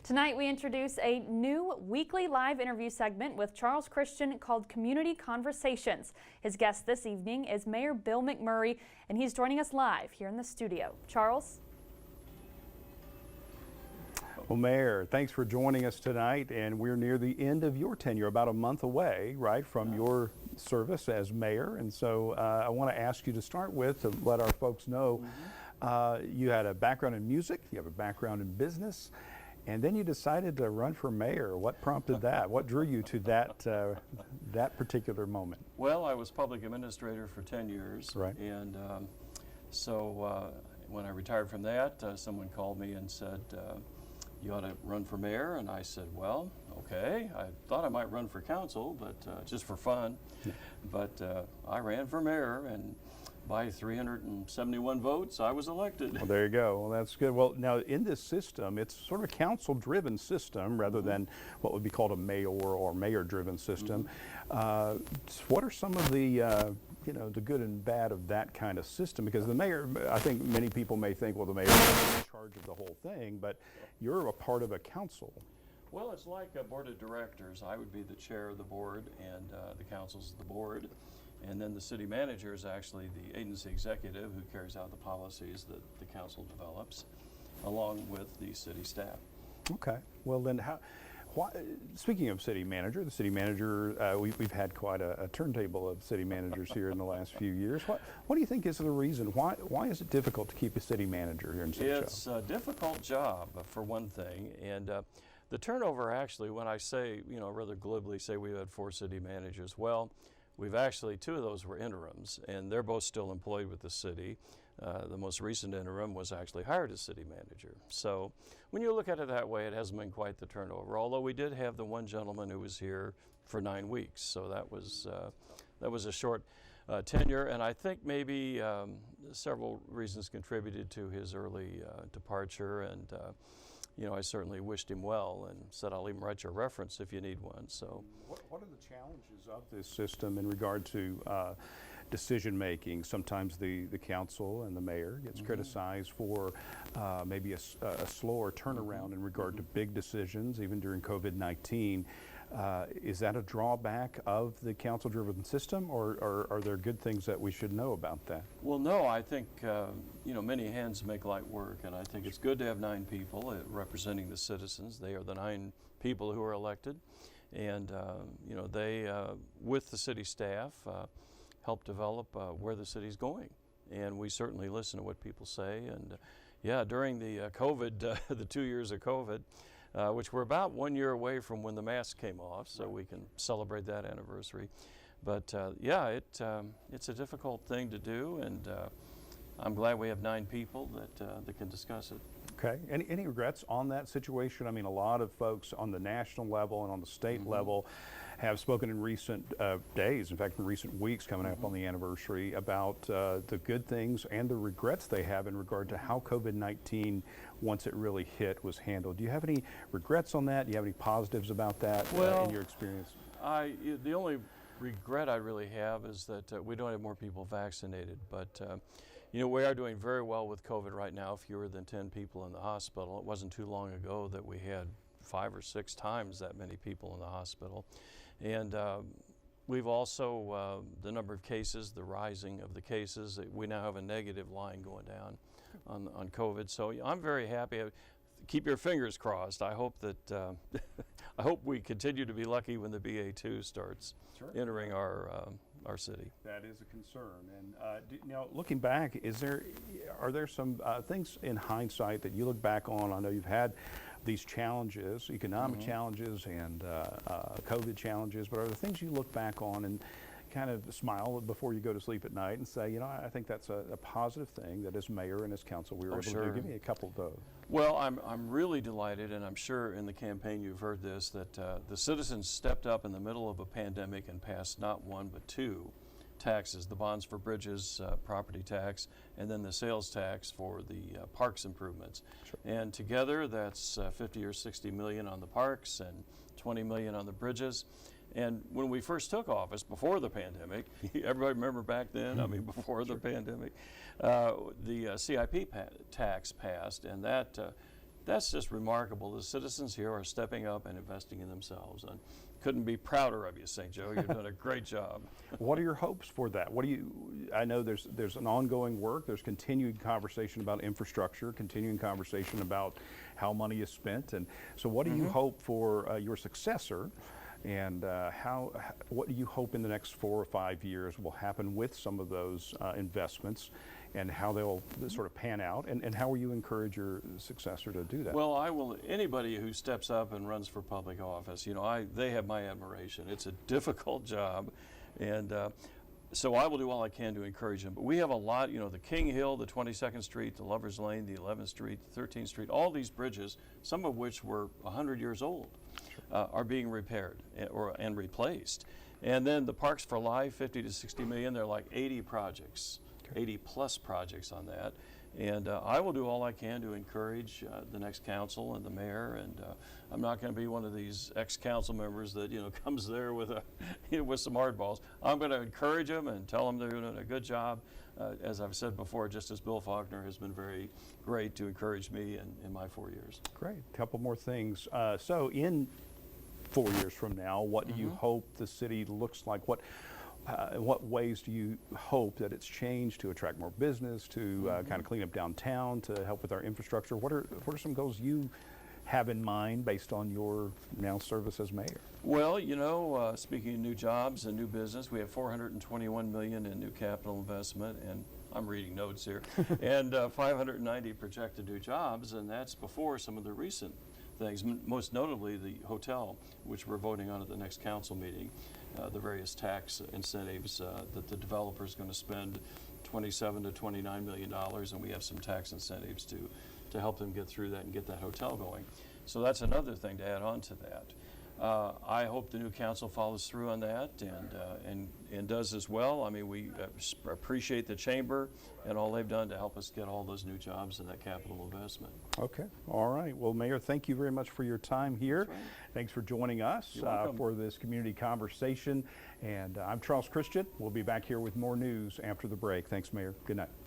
Tonight we introduce a new weekly live interview segment with Charles Christian called Community Conversations. His guest this evening is Mayor Bill McMurray, and he's joining us live here in the studio. Charles? Well, Mayor, thanks for joining us tonight, and we're near the end of your tenure, about a month away, right, from your service as mayor. And so I want to ask you to start with, to let our folks know, you had a background in music, you have a background in business, and then you decided to run for mayor. What prompted that? What drew you to that particular moment? Well, I was public administrator for 10 years. Right. And so when I retired from that, someone called me and said, you ought to run for mayor. And I said, well, okay. I thought I might run for council, but just for fun. Yeah. But I ran for mayor, and by 371 votes, I was elected. Well, there you go. Well, that's good. Well, now in this system, it's sort of a council-driven system rather than what would be called a mayor or mayor-driven system. What are some of the the good and bad of that kind of system? Because the mayor, I think many people may think, well, the mayor is in charge of the whole thing, but you're a part of a council. Well, it's like a board of directors. I would be the chair of the board, and the council's the board. And then the city manager is actually the agency executive who carries out the policies that the council develops, along with the city staff. Okay. Well, then, speaking of city manager, the city manager, we've had quite a turntable of city managers here in the last few years. What do you think is the reason? Why is it difficult to keep a city manager here in St. Joe? It's a difficult job, for one thing, and the turnover actually, when I say, rather glibly say we had 4 city managers, well, we've actually, 2 of those were interims, and they're both still employed with the city. The most recent interim was actually hired as city manager. So when you look at it that way, it hasn't been quite the turnover, although we did have the one gentleman who was here for 9 weeks. So that was a short tenure, and I think maybe several reasons contributed to his early departure, and I certainly wished him well and said, I'll even write you a reference if you need one. So, what are the challenges of this system in regard to decision making? Sometimes the council and the mayor gets criticized for maybe a slower turnaround in regard to big decisions, even during COVID-19. Is that a drawback of the council-driven system, or are there good things that we should know about that? Well, no, I think, many hands make light work, and I think it's good to have 9 people representing the citizens. They are the 9 people who are elected, and, they, with the city staff, help develop where the city's going. And we certainly listen to what people say. And, during the COVID, the 2 years of COVID, which we're about 1 year away from when the mask came off, so we can celebrate that anniversary. But it's a difficult thing to do, and I'm glad we have 9 people that can discuss it. Okay. Any regrets on that situation? I mean, a lot of folks on the national level and on the state level have spoken in recent days, in fact in recent weeks coming up on the anniversary, about the good things and the regrets they have in regard to how COVID-19, once it really hit, was handled. Do you have any regrets on that? Do you have any positives about that in your experience? The only regret I really have is that we don't have more people vaccinated, but we are doing very well with COVID right now, fewer than 10 people in the hospital. It wasn't too long ago that we had 5 or 6 times that many people in the hospital. And we've also, the number of cases, the rising of the cases, we now have a negative line going down on COVID. So I'm very happy. Keep your fingers crossed. I hope that, I hope we continue to be lucky when the BA2 starts entering our city. That is a concern. And now, looking back, are there some things in hindsight that you look back on? I know you've had these challenges, economic challenges and COVID challenges, but are there things you look back on and kind of smile before you go to sleep at night and say, I think that's a positive thing that as mayor and as council we were able to do? Give me a couple of those. Well, I'm really delighted, and I'm sure in the campaign you've heard this, that the citizens stepped up in the middle of a pandemic and passed not 1 but 2 taxes, the bonds for bridges, property tax, and then the sales tax for the parks improvements. And together that's 50 or 60 million on the parks and 20 million on the bridges. And when we first took office, before the pandemic, everybody remember back then, I mean before the pandemic, the CIP tax passed, and that that's just remarkable. The citizens here are stepping up and investing in themselves, and couldn't be prouder of you, St. Joe. You've done a great job. What are your hopes for that? I know there's an ongoing work, there's continued conversation about infrastructure, continuing conversation about how money is spent, and so what do you hope for your successor, and what do you hope in the next 4 or 5 years will happen with some of those investments, and how they'll sort of pan out, and how will you encourage your successor to do that? Well, anybody who steps up and runs for public office, they have my admiration. It's a difficult job, and so I will do all I can to encourage them. But we have a lot, the King Hill, the 22nd Street, the Lover's Lane, the 11th Street, the 13th Street, all these bridges, some of which were 100 years old, are being repaired and replaced. And then the Parks for Life, 50 to 60 million, they're like 80 projects. 80 plus projects on that, and I will do all I can to encourage the next council and the mayor, and I'm not going to be one of these ex-council members that comes there with with some hardballs. I'm going to encourage them and tell them they're doing a good job. As I've said before, just as Bill Faulkner has been very great to encourage me in my 4 years. Great. A couple more things. So in 4 years from now, what do you hope the city looks like? In what ways do you hope that it's changed to attract more business, to kind of clean up downtown, to help with our infrastructure? What are some goals you have in mind based on your now service as mayor? Well, speaking of new jobs and new business, we have $421 million in new capital investment, and I'm reading notes here, and 590 projected new jobs, and that's before some of the recent things, most notably the hotel, which we're voting on at the next council meeting. The various tax incentives that the developer is going to spend $27 to $29 million, and we have some tax incentives to help them get through that and get that hotel going. So that's another thing to add on to that. I hope the new council follows through on that and does as well. I mean, we appreciate the chamber and all they've done to help us get all those new jobs and that capital investment. Okay. All right. Well, Mayor, thank you very much for your time here. Right. Thanks for joining us for this community conversation. And I'm Charles Christian. We'll be back here with more news after the break. Thanks, Mayor. Good night.